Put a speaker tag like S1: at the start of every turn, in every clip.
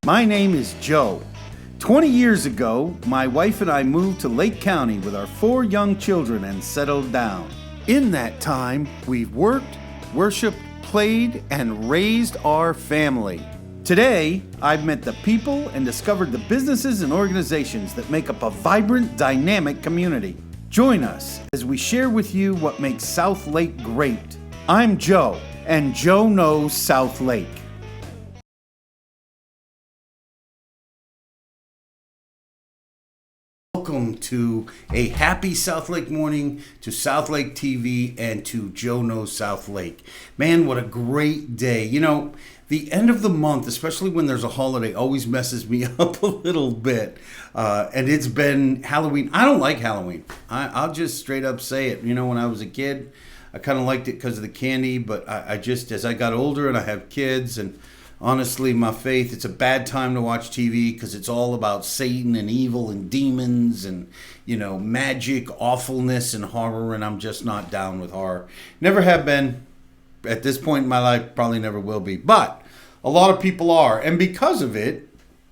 S1: My name is Joe. 20 years ago, my wife and I moved to Lake County with our 4 young children and settled down. In that time, we've worked, worshiped, played, and raised our family. Today, I've met the people and discovered the businesses and organizations that make up a vibrant, dynamic community. Join us as we share with you what makes South Lake great. I'm Joe, and Joe knows South Lake. Welcome to a happy South Lake morning, to South Lake TV, and to Joe Knows South Lake. Man, what a great day. You know, the end of the month, especially when there's a holiday, always messes me up a little bit. And it's been Halloween. I don't like Halloween. I'll just straight up say it. You know, when I was a kid, I kind of liked it because of the candy, but I just, as I got older and I have kids, and honestly, my faith, it's a bad time to watch TV because it's all about Satan and evil and demons and, you know, magic, awfulness, and horror, and I'm just not down with horror. Never have been. At this point in my life, probably never will be. But a lot of people are. And because of it,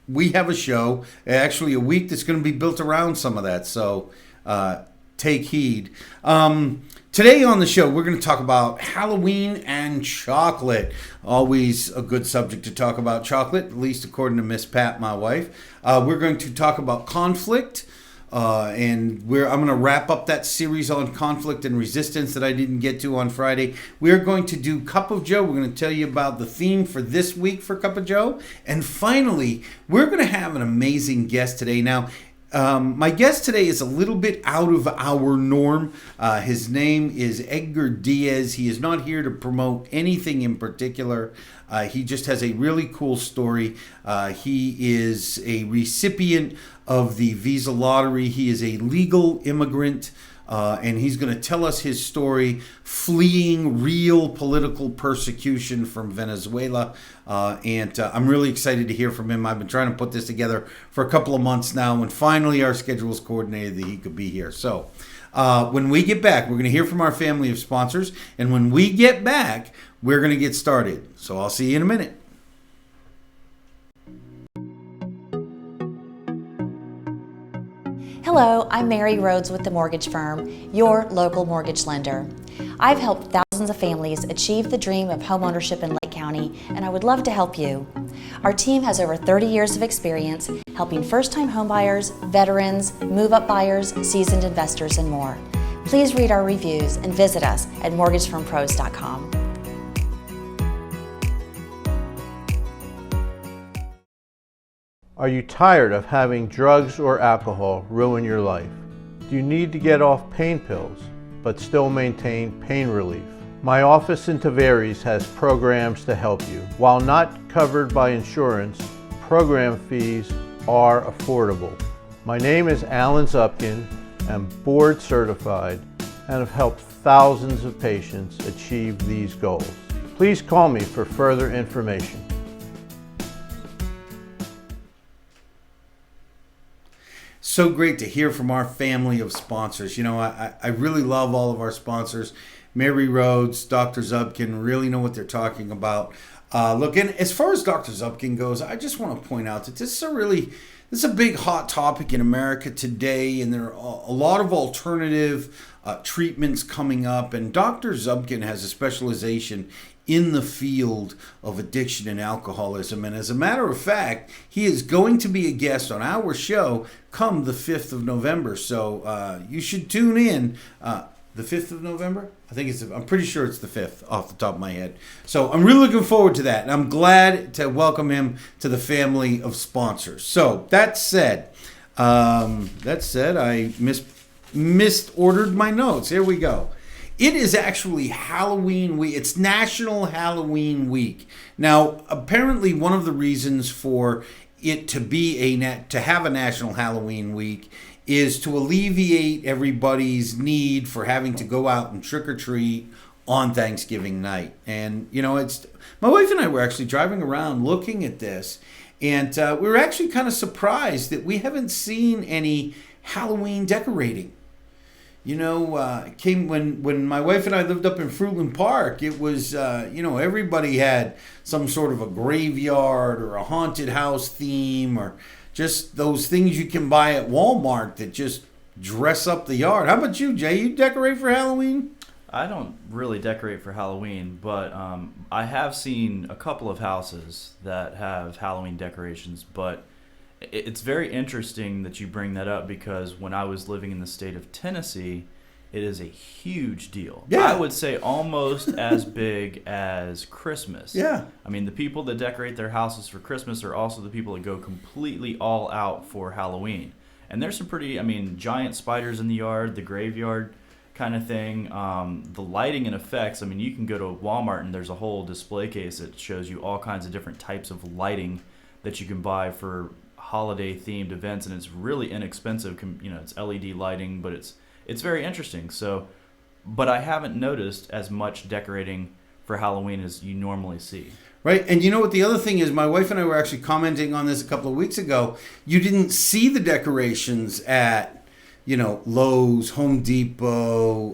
S1: we have a show, actually a week that's going to be built around some of that. So take heed. Today on the show, we're going to talk about Halloween and chocolate. Always a good subject to talk about chocolate, at least according to Miss Pat, my wife. We're going to talk about conflict. I'm going to wrap up that series on conflict and resistance that I didn't get to on Friday. We're going to do Cup of Joe. We're going to tell you about the theme for this week for Cup of Joe. And finally, we're going to have an amazing guest today. Now, my guest today is a little bit out of our norm. His name is Edgar Diaz. He is not here to promote anything in particular. He just has a really cool story. He is a recipient of the visa lottery. He is a legal immigrant, and he's going to tell us his story fleeing real political persecution from Venezuela. And I'm really excited to hear from him. I've been trying to put this together for a couple of months now, and finally our schedules coordinated that he could be here. So when we get back, we're going to hear from our family of sponsors, and when we get back, we're going to get started. So I'll see you in a minute.
S2: Hello, I'm Mary Rhodes with the mortgage firm, your local mortgage lender. I've helped thousands of families achieve the dream of homeownership in Lake County, and I would love to help you. Our team has over 30 years of experience helping first-time homebuyers, veterans, move-up buyers, seasoned investors, and more. Please read our reviews and visit us at mortgagefirmpros.com.
S3: Are you tired of having drugs or alcohol ruin your life? Do you need to get off pain pills but still maintain pain relief? My office in Tavares has programs to help you. While not covered by insurance, program fees are affordable. My name is Alan Zupkin. I'm board certified and have helped thousands of patients achieve these goals. Please call me for further information.
S1: So great to hear from our family of sponsors. You know, I really love all of our sponsors. Mary Rhodes, Dr. Zupkin, really know what they're talking about. Look, and as far as Dr. Zupkin goes, I just want to point out that this is a big hot topic in America today, and there are a lot of alternative treatments coming up, and Dr. Zupkin has a specialization in the field of addiction and alcoholism. And as a matter of fact, he is going to be a guest on our show come the 5th of November. So you should tune in. The 5th of November? I'm pretty sure it's the 5th off the top of my head. So I'm really looking forward to that. And I'm glad to welcome him to the family of sponsors. So that said, I misordered my notes. Here we go. It is actually Halloween week. It's National Halloween Week. Now, apparently one of the reasons for it to be to have a National Halloween Week is to alleviate everybody's need for having to go out and trick or treat on Thanksgiving night. And, you know, my wife and I were actually driving around looking at this, and we were actually kind of surprised that we haven't seen any Halloween decorating. Came when my wife and I lived up in Fruitland Park. It was, everybody had some sort of a graveyard or a haunted house theme, or just those things you can buy at Walmart that just dress up the yard. How about you, Jay? You decorate for Halloween?
S4: I don't really decorate for Halloween, but I have seen a couple of houses that have Halloween decorations, but it's very interesting that you bring that up, because when I was living in the state of Tennessee, it is a huge deal.
S1: Yeah.
S4: I would say almost as big as Christmas.
S1: Yeah.
S4: I mean, the people that decorate their houses for Christmas are also the people that go completely all out for Halloween. And there's some pretty, giant spiders in the yard, the graveyard kind of thing. The lighting and effects, you can go to Walmart and there's a whole display case that shows you all kinds of different types of lighting that you can buy for holiday themed events, and it's really inexpensive. It's LED lighting, but it's very interesting. So, but I haven't noticed as much decorating for Halloween as you normally see.
S1: Right. And you know what the other thing is? My wife and I were actually commenting on this a couple of weeks ago. You didn't see the decorations at, Lowe's, Home Depot,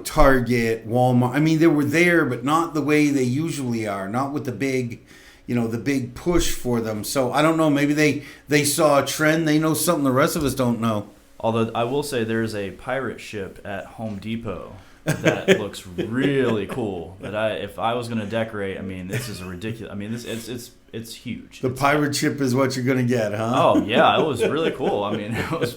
S1: Target, Walmart. They were there, but not the way they usually are, not with the big push for them. So I don't know, maybe they saw a trend. They know something the rest of us don't know.
S4: Although I will say there's a pirate ship at Home Depot that looks really cool. That if I was going to decorate, this is a ridiculous. It's huge.
S1: The pirate ship is what you're going to get, huh?
S4: Oh yeah, it was really cool. It was,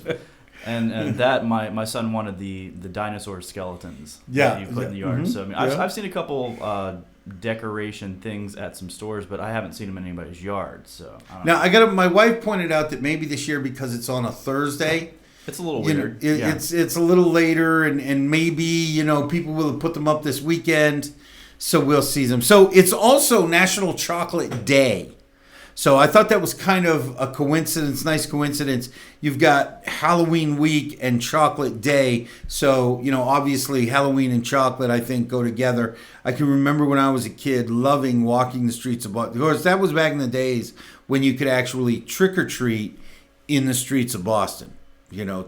S4: and that my son wanted the dinosaur skeletons that you put in the yard.
S1: Mm-hmm.
S4: So I've seen a couple decoration things at some stores, but I haven't seen them in anybody's yard. So
S1: my wife pointed out that maybe this year, because it's on a Thursday,
S4: it's a little weird.
S1: It's a little later, and maybe people will have put them up this weekend, so we'll see them. So it's also National Chocolate Day. So I thought that was kind of a coincidence, nice coincidence. You've got Halloween week and Chocolate Day. So, obviously Halloween and chocolate, I think, go together. I can remember when I was a kid loving walking the streets of Boston. Of course, that was back in the days when you could actually trick or treat in the streets of Boston.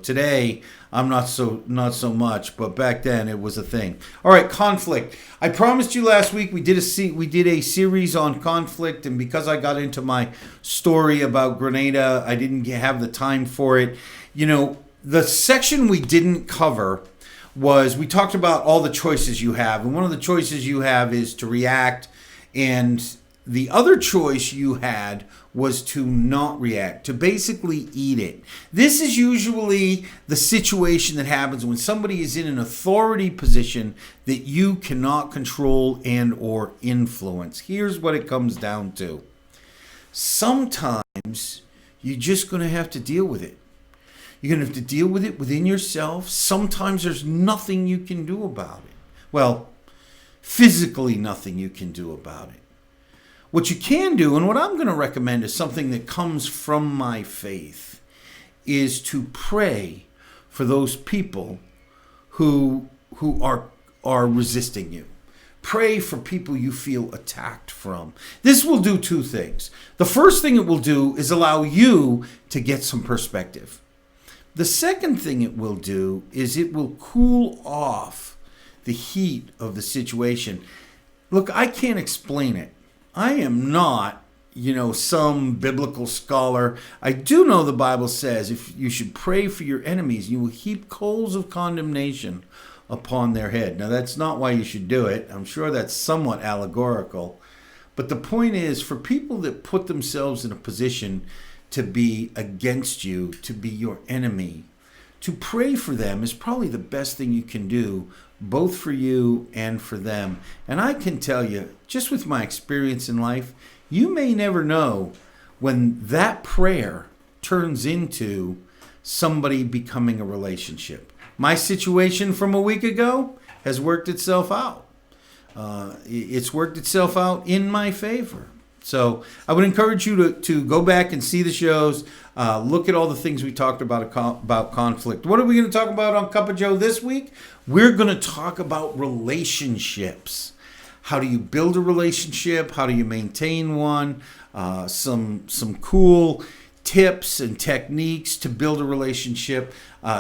S1: Today I'm not so much, but back then it was a thing. All right, conflict. I promised you last week we did a series on conflict, and because I got into my story about Grenada, I didn't have the time for it. The section we didn't cover was, we talked about all the choices you have, and one of the choices you have is to react, and the other choice you had was to not react, to basically eat it. This is usually the situation that happens when somebody is in an authority position that you cannot control and or influence. Here's what it comes down to. Sometimes you're just going to have to deal with it. You're going to have to deal with it within yourself. Sometimes there's nothing you can do about it. Well, physically nothing you can do about it. What you can do, and what I'm going to recommend, is something that comes from my faith, is to pray for those people who are resisting you. Pray for people you feel attacked from. This will do two things. The first thing it will do is allow you to get some perspective. The second thing it will do is it will cool off the heat of the situation. Look, I can't explain it. I am not, some biblical scholar. I do know the Bible says if you should pray for your enemies, you will heap coals of condemnation upon their head. Now, that's not why you should do it. I'm sure that's somewhat allegorical. But the point is, for people that put themselves in a position to be against you, to be your enemy, to pray for them is probably the best thing you can do, both for you and for them. And I can tell you, just with my experience in life, you may never know when that prayer turns into somebody becoming a relationship. My situation from a week ago has worked itself out. It's worked itself out in my favor. So I would encourage you to go back and see the shows, look at all the things we talked about conflict. What are we going to talk about on Cup of Joe this week? We're going to talk about relationships. How do you build a relationship? How do you maintain one? Some cool tips and techniques to build a relationship,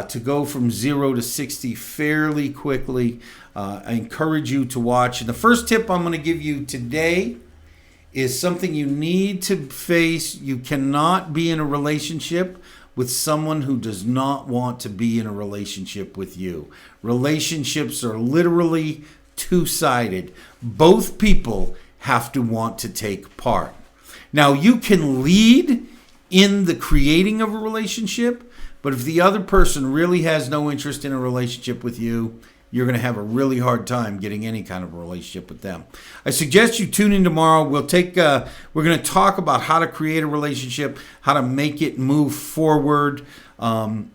S1: to go from 0 to 60 fairly quickly. I encourage you to watch. And the first tip I'm going to give you today is something you need to face. You cannot be in a relationship with someone who does not want to be in a relationship with you. Relationships are literally two-sided. Both people have to want to take part. Now, you can lead in the creating of a relationship, but if the other person really has no interest in a relationship with you, you're going to have a really hard time getting any kind of a relationship with them. I suggest you tune in tomorrow. We're going to talk about how to create a relationship, how to make it move forward. And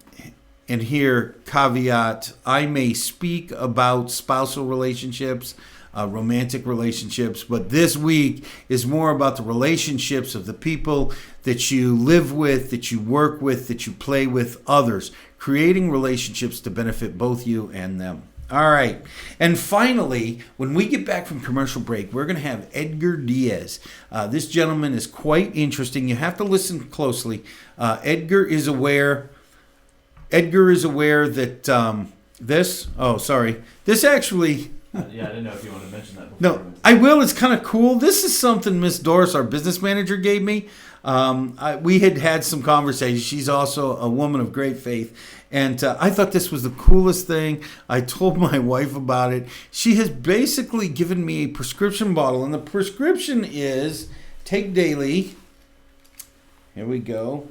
S1: here, caveat, I may speak about spousal relationships, romantic relationships, but this week is more about the relationships of the people that you live with, that you work with, that you play with, others, creating relationships to benefit both you and them. All right. And finally, when we get back from commercial break, we're going to have Edgar Diaz. This gentleman is quite interesting. You have to listen closely. Edgar is aware that this actually...
S4: Yeah, I didn't know if you wanted to mention that before.
S1: No, I will. It's kind of cool. This is something Miss Doris, our business manager, gave me. We had some conversations. She's also a woman of great faith. And I thought this was the coolest thing. I told my wife about it. She has basically given me a prescription bottle. And the prescription is take daily. Here we go.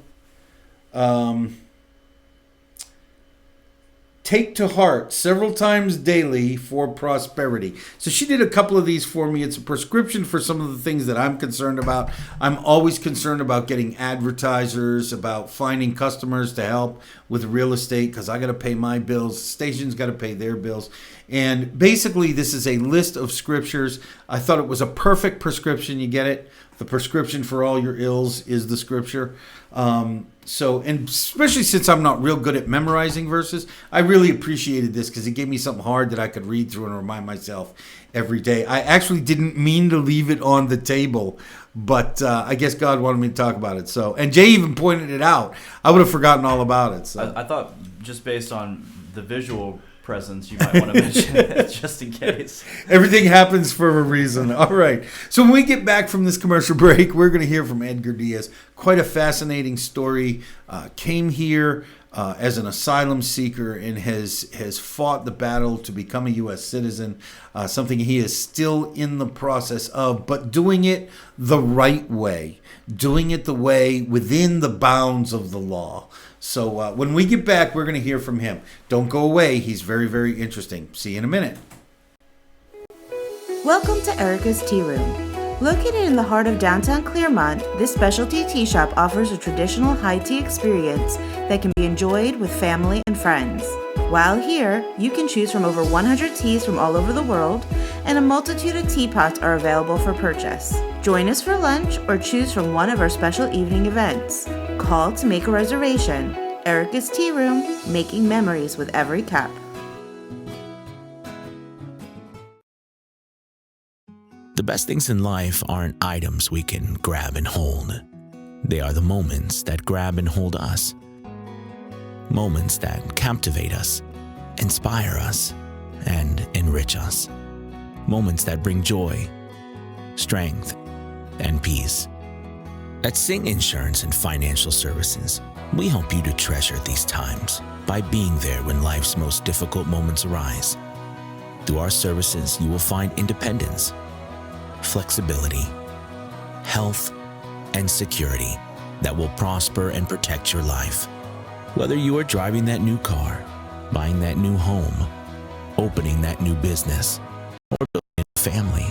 S1: Take to heart several times daily for prosperity. So she did a couple of these for me. It's a prescription for some of the things that I'm concerned about. I'm always concerned about getting advertisers, about finding customers to help with real estate because I got to pay my bills. The station's got to pay their bills. And basically, this is a list of scriptures. I thought it was a perfect prescription. You get it? The prescription for all your ills is the scripture. And especially since I'm not real good at memorizing verses, I really appreciated this because it gave me something hard that I could read through and remind myself every day. I actually didn't mean to leave it on the table, but I guess God wanted me to talk about it. So, and Jay even pointed it out. I would have forgotten all about it. So.
S4: I thought just based on the visual presence, you might want to mention it just in case.
S1: Everything happens for a reason. All right. So when we get back from this commercial break, we're going to hear from Edgar Diaz. Quite a fascinating story. Came here as an asylum seeker and has fought the battle to become a U.S. citizen, something he is still in the process of, but doing it the right way, doing it the way within the bounds of the law. So when we get back, we're going to hear from him. Don't go away. He's very, very interesting. See you in a minute.
S5: Welcome to Erica's Tea Room. Located in the heart of downtown Claremont, this specialty tea shop offers a traditional high tea experience that can be enjoyed with family and friends. While here, you can choose from over 100 teas from all over the world, and a multitude of teapots are available for purchase. Join us for lunch or choose from one of our special evening events. Call to make a reservation. Erica's Tea Room, making memories with every cup.
S6: The best things in life aren't items we can grab and hold. They are the moments that grab and hold us. Moments that captivate us, inspire us, and enrich us. Moments that bring joy, strength, and peace. At Sing Insurance and Financial Services, we help you to treasure these times by being there when life's most difficult moments arise. Through our services, you will find independence, flexibility, health, and security that will prosper and protect your life. Whether you are driving that new car, buying that new home, opening that new business, or building a family,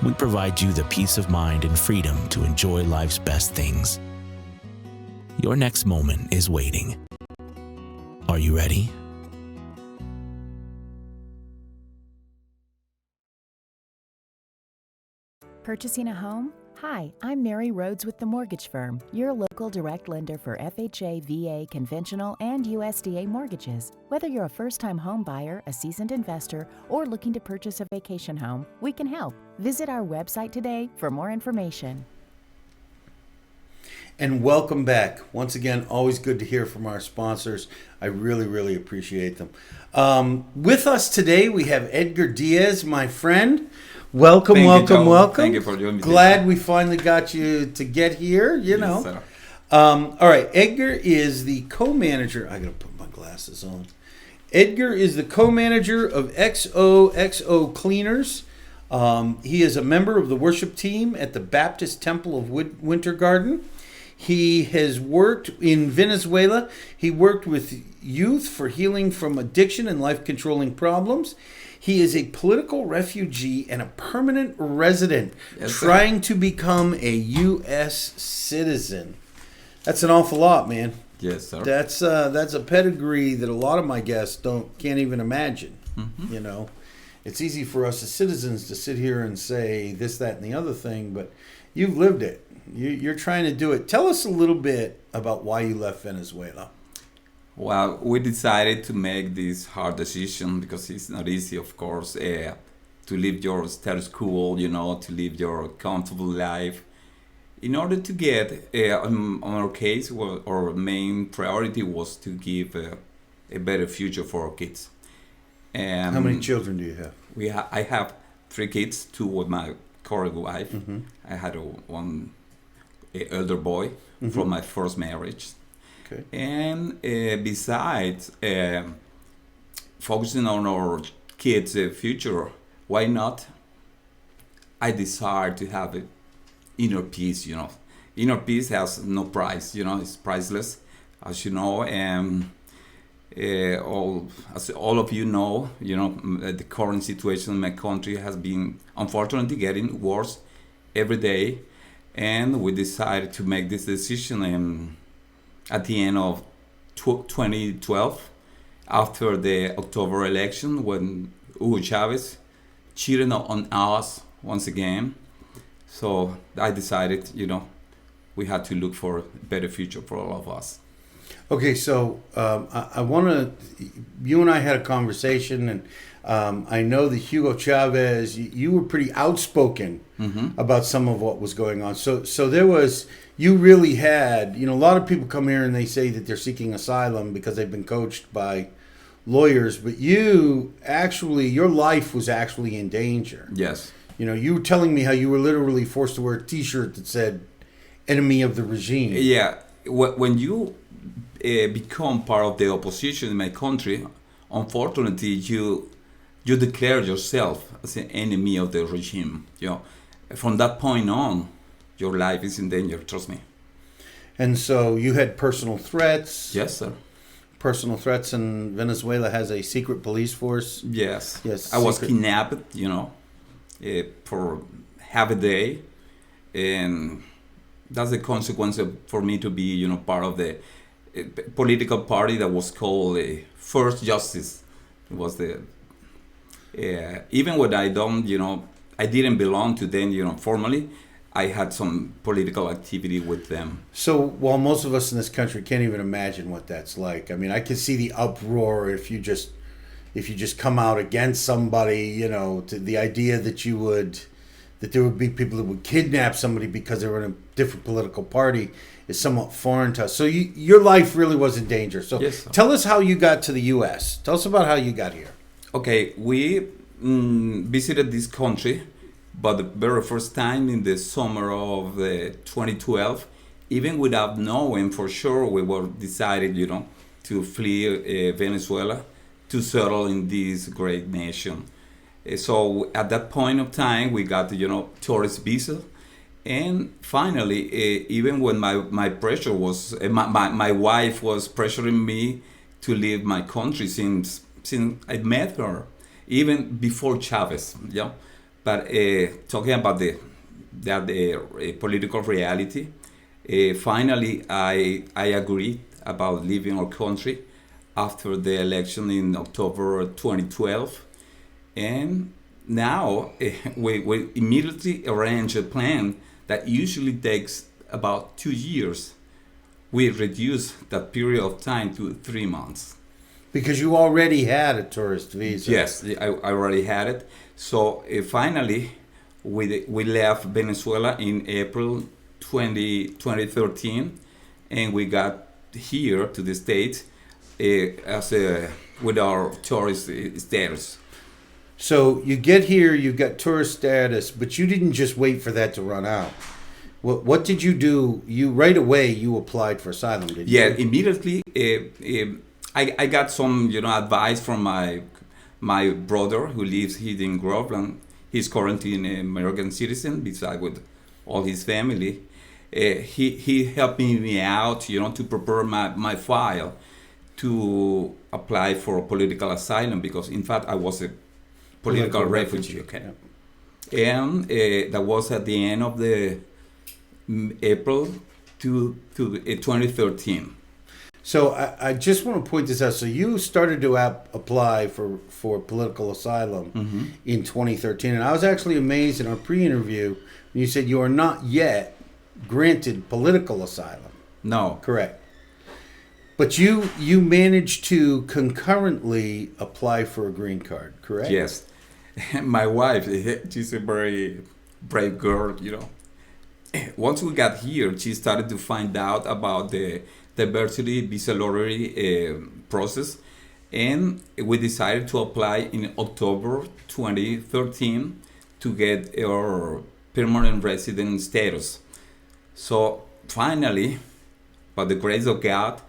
S6: we provide you the peace of mind and freedom to enjoy life's best things. Your next moment is waiting. Are you ready?
S7: Purchasing a home? Hi, I'm Mary Rhodes with the Mortgage Firm, your local direct lender for FHA, VA, conventional, and USDA mortgages. Whether you're a first-time home buyer, a seasoned investor, or looking to purchase a vacation home, we can help. Visit our website today for more information.
S1: And welcome back. Once again, always good to hear from our sponsors. I really, really appreciate them. With us today, we have Edgar Diaz, my friend. Welcome.
S8: Thank you for the invitation.
S1: Glad we finally got you to get here, you know.
S8: Sir.
S1: All right, Edgar is the co-manager. I got to put my glasses on. Edgar is the co-manager of XOXO Cleaners. He is a member of the worship team at the Baptist Temple of Winter Garden. He has worked in Venezuela. He worked with youth for healing from addiction and life-controlling problems. He is a political refugee and a permanent resident trying to become a U.S. citizen. That's an awful lot, man.
S8: Yes, sir.
S1: That's a pedigree that a lot of my guests can't even imagine.
S8: Mm-hmm.
S1: You know, it's easy for us as citizens to sit here and say this, that, and the other thing, but you've lived it. You're trying to do it. Tell us a little bit about why you left Venezuela.
S8: Well, we decided to make this hard decision because it's not easy, of course, to leave your status quo, you know, to live your comfortable life. In order to get, on our case, our main priority was to give a better future for our kids.
S1: How many children do you have?
S8: I have 3 kids, 2 with my current wife.
S1: Mm-hmm.
S8: I had one elder boy from my first marriage.
S1: Okay.
S8: And besides focusing on our kids' future, why not? I desire to have an inner peace, you know. Inner peace has no price, you know, it's priceless, as you know. As all of you know, the current situation in my country has been unfortunately getting worse every day. And we decided to make this decision at the end of 2012, after the October election, when Hugo Chavez cheated on us once again. So I decided, we had to look for a better future for all of us.
S1: Okay, so I want to. You and I had a conversation, and I know that Hugo Chavez. You were pretty outspoken about some of what was going on. So there was. You really had. A lot of people come here and they say that they're seeking asylum because they've been coached by lawyers, but you actually, your life was actually in danger.
S8: Yes.
S1: You were telling me how you were literally forced to wear a T-shirt that said "Enemy of the Regime."
S8: Yeah, when you become part of the opposition in my country, unfortunately, you declare yourself as an enemy of the regime. From that point on, your life is in danger. Trust me.
S1: And so you had personal threats.
S8: Yes, sir.
S1: Personal threats, and Venezuela has a secret police force.
S8: Yes.
S1: Yes.
S8: I was kidnapped. For half a day, and that's the consequence for me to be, part of the political party that was called First Justice. It was even when I didn't belong to them, formally, I had some political activity with them.
S1: So while most of us in this country can't even imagine what that's like, I mean, I can see the uproar if you just come out against somebody, to the idea that there would be people that would kidnap somebody because they were in a different political party is somewhat foreign to us. So your life really was in danger. So
S8: yes,
S1: tell us how you got to the U.S. Tell us about how you got here.
S8: Okay, we visited this country, but the very first time in the summer of 2012, even without knowing for sure, we were decided, to flee Venezuela to settle in this great nation. So at that point of time, we got tourist visa, and finally, even when my pressure was, my wife was pressuring me to leave my country since I met her, even before Chavez, yeah. But talking about the political reality, finally I agreed about leaving our country after the election in October 2012. And now we immediately arrange a plan that usually takes about 2 years. We reduce that period of time to 3 months.
S1: Because you already had a tourist visa.
S8: Yes, I already had it. So finally, we left Venezuela in April 2013, and we got here to the States with our tourist status.
S1: So you get here, you've got tourist status, but you didn't just wait for that to run out. What did you do? You right away you applied for asylum, did you?
S8: Yeah, immediately. I got some advice from my brother who lives here in Groveland. He's currently an American citizen, beside with all his family. He helped me out, to prepare my file to apply for political asylum, because in fact I was a political refugee. Okay, yeah. And that was at the end of the April to 2013.
S1: So I just want to point this out. So you started to apply for political asylum in 2013, and I was actually amazed in our pre-interview when you said you are not yet granted political asylum.
S8: No,
S1: correct. But you managed to concurrently apply for a green card, correct?
S8: Yes. My wife, she's a very brave girl, Once we got here, she started to find out about the diversity visa lottery process, and we decided to apply in October 2013 to get our permanent resident status. So finally, by the grace of God,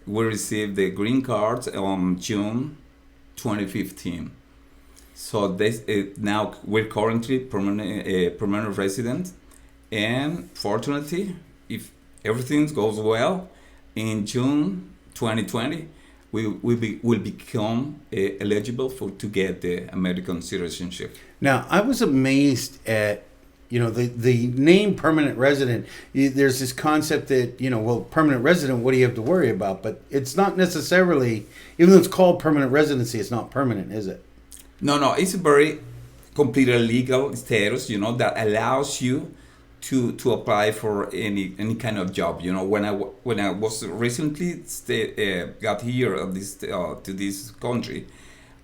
S8: we received the green cards on June 2015. So now we're currently permanent resident, and fortunately, if everything goes well, in June 2020, we will become eligible to get the American citizenship.
S1: Now, I was amazed at the name permanent resident. There's this concept that permanent resident, what do you have to worry about? But it's not necessarily, even though it's called permanent residency, it's not permanent, is it?
S8: No, it's a very completely legal status, that allows you to apply for any kind of job. When I was recently got here to this country,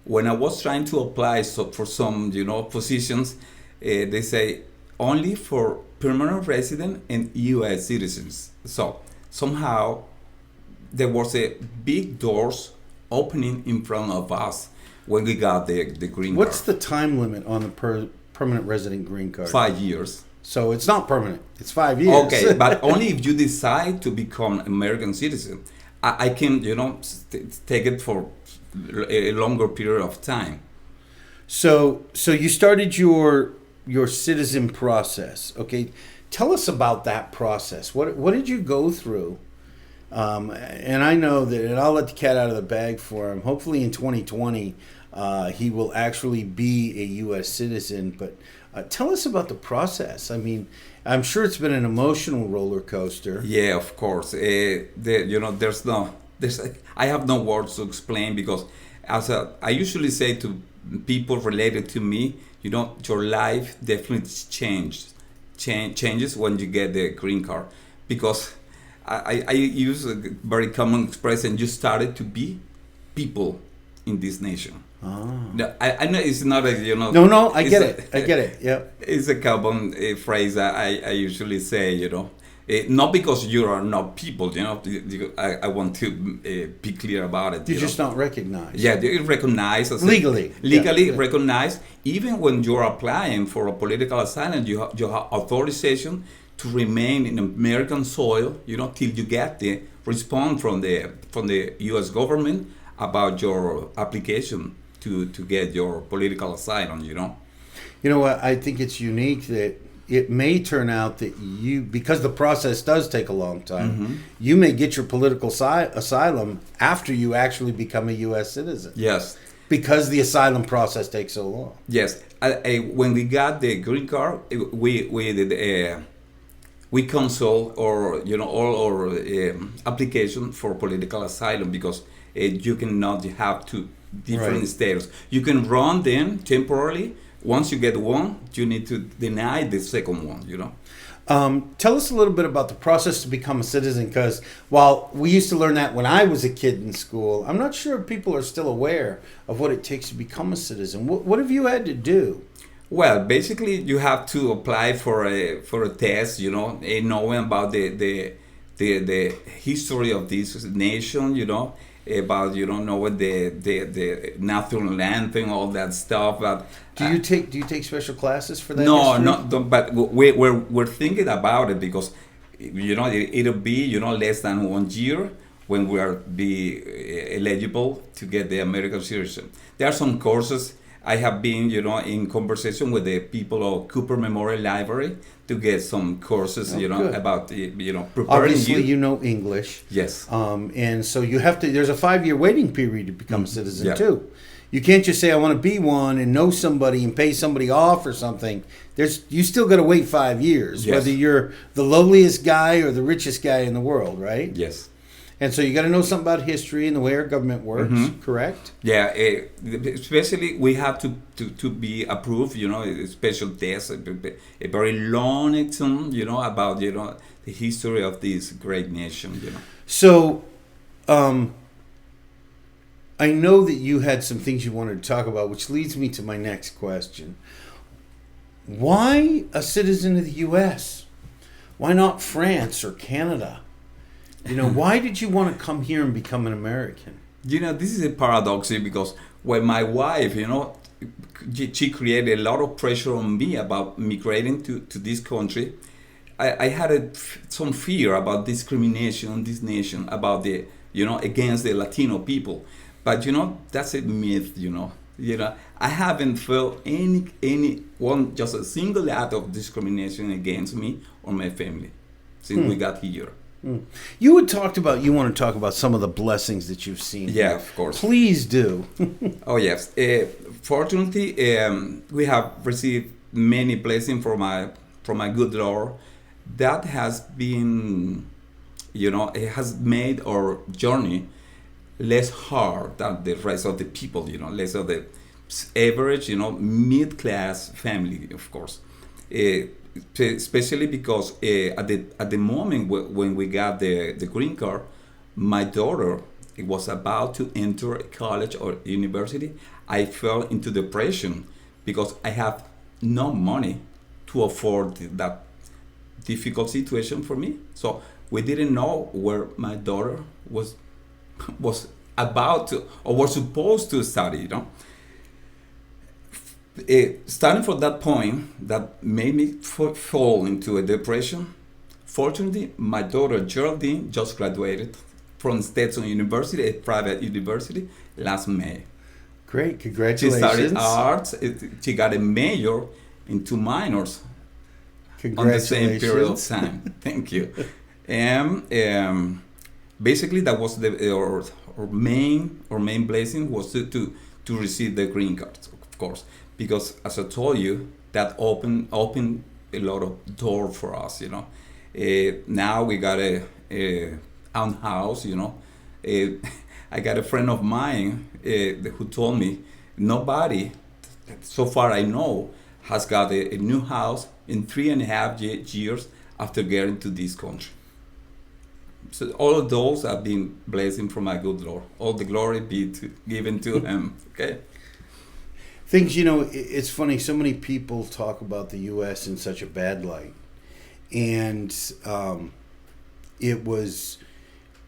S8: when I was trying to apply for some positions, they say only for permanent resident and U.S. citizens. So somehow there was a big doors opening in front of us when we got the green card.
S1: What's the time limit on the permanent resident green card?
S8: 5 years.
S1: So it's not permanent. It's 5 years.
S8: Okay, but only if you decide to become American citizen. I can, take it for a longer period of time.
S1: So you started your citizen process. Okay, tell us about that process. What did you go through? And I know that, and I'll let the cat out of the bag for him. Hopefully in 2020, he will actually be a U.S. citizen. But tell us about the process. I mean, I'm sure it's been an emotional roller coaster.
S8: Yeah, of course. I have no words to explain, because I usually say to people related to me, your life definitely changes when you get the green card, because I use a very common expression: you started to be people in this nation. No, I know it's not a
S1: No, I get it. Yeah,
S8: it's a common phrase I usually say. Not because you are not people. I want to be clear about it.
S1: You're just not recognized.
S8: Yeah, you're recognized
S1: legally.
S8: Yeah. Recognized. Even when you're applying for a political asylum, you have authorization to remain in American soil, till you get the response from the U.S. government about your application to get your political asylum. You
S1: know what? I think it's unique that it may turn out that because the process does take a long time, you may get your political asylum after you actually become a U.S. citizen.
S8: Yes.
S1: Because the asylum process takes so long.
S8: Yes. When we got the green card, we consult all our application for political asylum, because you cannot have two different status. You can run them temporarily. Once you get one, you need to deny the second one.
S1: Tell us a little bit about the process to become a citizen, because while we used to learn that when I was a kid in school, I'm not sure if people are still aware of what it takes to become a citizen. What have you had to do?
S8: Well, basically, you have to apply for a test. Knowing about the history of this nation. About knowing the national anthem, all that stuff. But
S1: Do you take special classes for that?
S8: no,
S1: history?
S8: but we're thinking about it because it'll be less than 1 year when we are be eligible to get the American citizen. There are some courses. I have been in conversation with the people of Cooper Memorial Library to get some courses
S1: good.
S8: about preparing
S1: Obviously,
S8: you.
S1: you know English.
S8: Yes.
S1: And so you have to. There's a 5-year waiting period to become a citizen
S8: Yeah.
S1: too. You can't just say I want to be one and know somebody and pay somebody off or something. You still got to wait 5 years,
S8: Yes.
S1: whether you're the lowliest guy or the richest guy in the world, right?
S8: Yes.
S1: And so you got to know something about history and the way our government works, correct?
S8: Yeah, especially we have to be approved, a special test, a very long exam, about, the history of this great nation.
S1: So, I know that you had some things you wanted to talk about, which leads me to my next question. Why a citizen of the U.S.? Why not France or Canada? Why did you want to come here and become an American?
S8: This is a paradox because when my wife, she created a lot of pressure on me about migrating to this country. I had some fear about discrimination in this nation, about the, against the Latino people. But, that's a myth, I haven't felt just a single act of discrimination against me or my family since we got here.
S1: You want to talk about some of the blessings that you've seen.
S8: Yeah, of course.
S1: Please do.
S8: Oh, yes. Fortunately, we have received many blessings from my good Lord. That has been, it has made our journey less hard than the rest of the people, less of the average, mid-class family, of course. Especially because at the moment when we got the green card, my daughter was about to enter a college or university. I fell into depression because I have no money to afford that difficult situation for me. So we didn't know where my daughter was about to or was supposed to study. Starting from that point, that made me fall into a depression. Fortunately, my daughter Geraldine just graduated from Stetson University, a private university, last May.
S1: Great,
S8: She
S1: congratulations.
S8: studied arts. She got a major in 2 minors on the same period of time. Thank you. And basically, that was our main blessing was to receive the green card, of course. Because as I told you, that opened a lot of door for us, Now we got a own house, I got a friend of mine who told me nobody, so far I know, has got a new house in 3.5 years after getting to this country. So all of those have been blessing from my good Lord. All the glory be given to Him. Okay.
S1: Things, it's funny, so many people talk about the U.S. in such a bad light. And it was,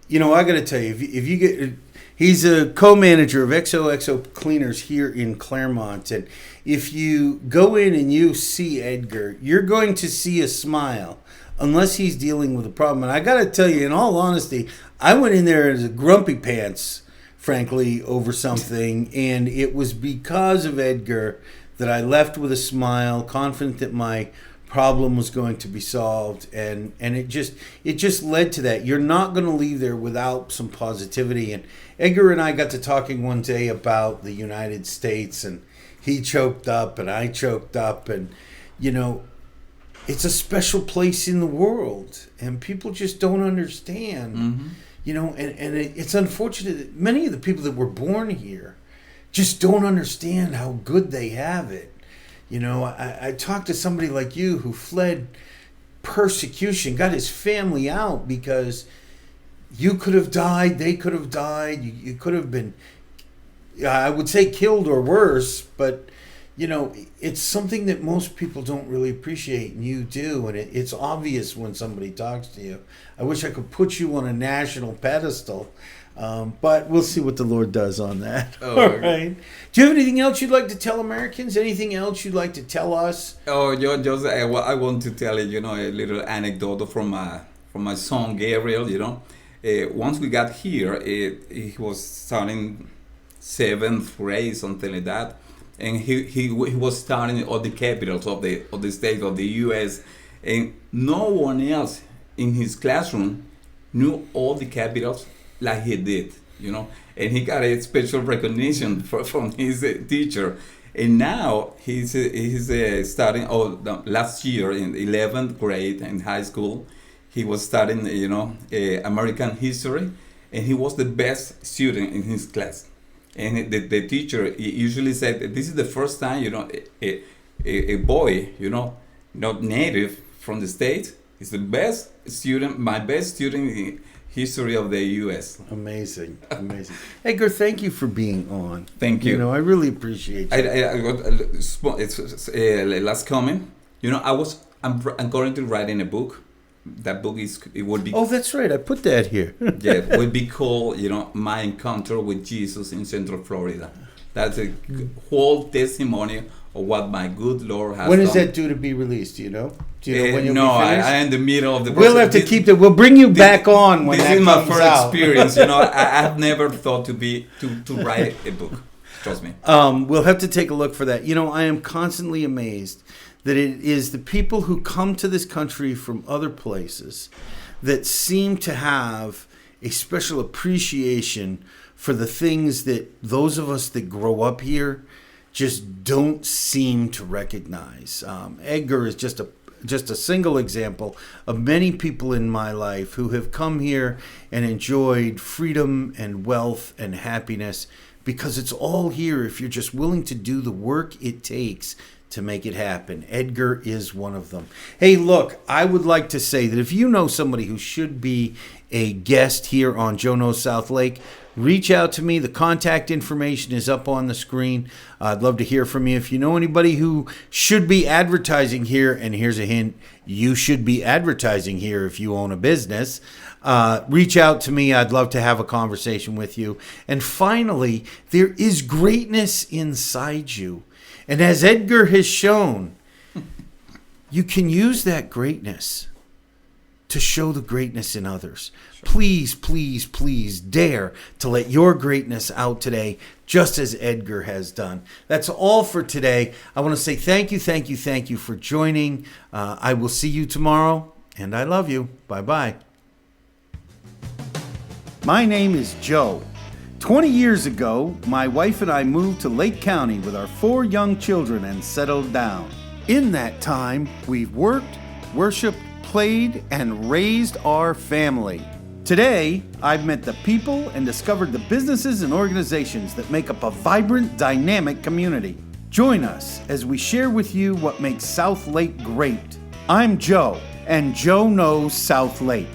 S1: I got to tell you, if you get, he's a co-manager of XOXO Cleaners here in Claremont. And if you go in and you see Edgar, you're going to see a smile unless he's dealing with a problem. And I got to tell you, in all honesty, I went in there as a grumpy pants, frankly, over something, and it was because of Edgar that I left with a smile, confident that my problem was going to be solved, and it just led to that. You're not going to leave there without some positivity. And Edgar and I got to talking one day about the United States, and he choked up and I choked up, and it's a special place in the world, and people just don't understand.
S8: Mm-hmm.
S1: It's unfortunate that many of the people that were born here just don't understand how good they have it. I talked to somebody like you who fled persecution, got his family out because you could have died, they could have died, you could have been, I would say, killed or worse, but you know, it's something that most people don't really appreciate, and you do, and it's obvious when somebody talks to you. I wish I could put you on a national pedestal, but we'll see what the Lord does on that.
S8: Oh,
S1: all right. Do you have anything else you'd like to tell Americans? Anything else you'd like to tell us?
S8: Oh, just I want to tell you, a little anecdote from my son Gabriel. Once we got here, he was starting 7th grade, something like that, and he was studying all the capitals of the state of the U.S. and no one else in his classroom knew all the capitals like he did, and he got a special recognition from his teacher. And now he's studying. Last year in 11th grade in high school, he was studying, American history, and he was the best student in his class. And the teacher usually said that this is the first time, a boy, not native from the States, is the best student, my best student in history of the U.S.
S1: Amazing. Edgar, thank you for being on.
S8: Thank you.
S1: I really appreciate you.
S8: I got last comment. I'm currently writing a book. That book would be.
S1: Oh, that's right. I put that here.
S8: Yeah, would be called, My Encounter with Jesus in Central Florida. That's a whole testimony of what my good Lord has
S1: When
S8: done.
S1: is that due to be released? Do you know? Do you know when you'll
S8: No,
S1: be finished?
S8: I am in the middle of the
S1: We'll have to keep it. We'll bring you back on when
S8: this
S1: that
S8: is my
S1: comes
S8: first
S1: out.
S8: experience. I have never thought to write a book. Trust me.
S1: We'll have to take a look for that. I am constantly amazed that it is the people who come to this country from other places that seem to have a special appreciation for the things that those of us that grow up here just don't seem to recognize. Edgar is just a single example of many people in my life who have come here and enjoyed freedom and wealth and happiness, because it's all here if you're just willing to do the work it takes to make it happen. Edgar is one of them. Hey, look, I would like to say that if you know somebody who should be a guest here on Joe Knows South Lake, reach out to me. The contact information is up on the screen. I'd love to hear from you. If you know anybody who should be advertising here, and here's a hint, you should be advertising here if you own a business, reach out to me. I'd love to have a conversation with you. And finally, there is greatness inside you. And as Edgar has shown, you can use that greatness to show the greatness in others. Please, please, please dare to let your greatness out today, just as Edgar has done. That's all for today. I want to say thank you for joining. I will see you tomorrow, and I love you. Bye-bye. My name is Joe. 20 years ago, my wife and I moved to Lake County with our 4 young children and settled down. In that time, we've worked, worshiped, played, and raised our family. Today, I've met the people and discovered the businesses and organizations that make up a vibrant, dynamic community. Join us as we share with you what makes South Lake great. I'm Joe, and Joe knows South Lake.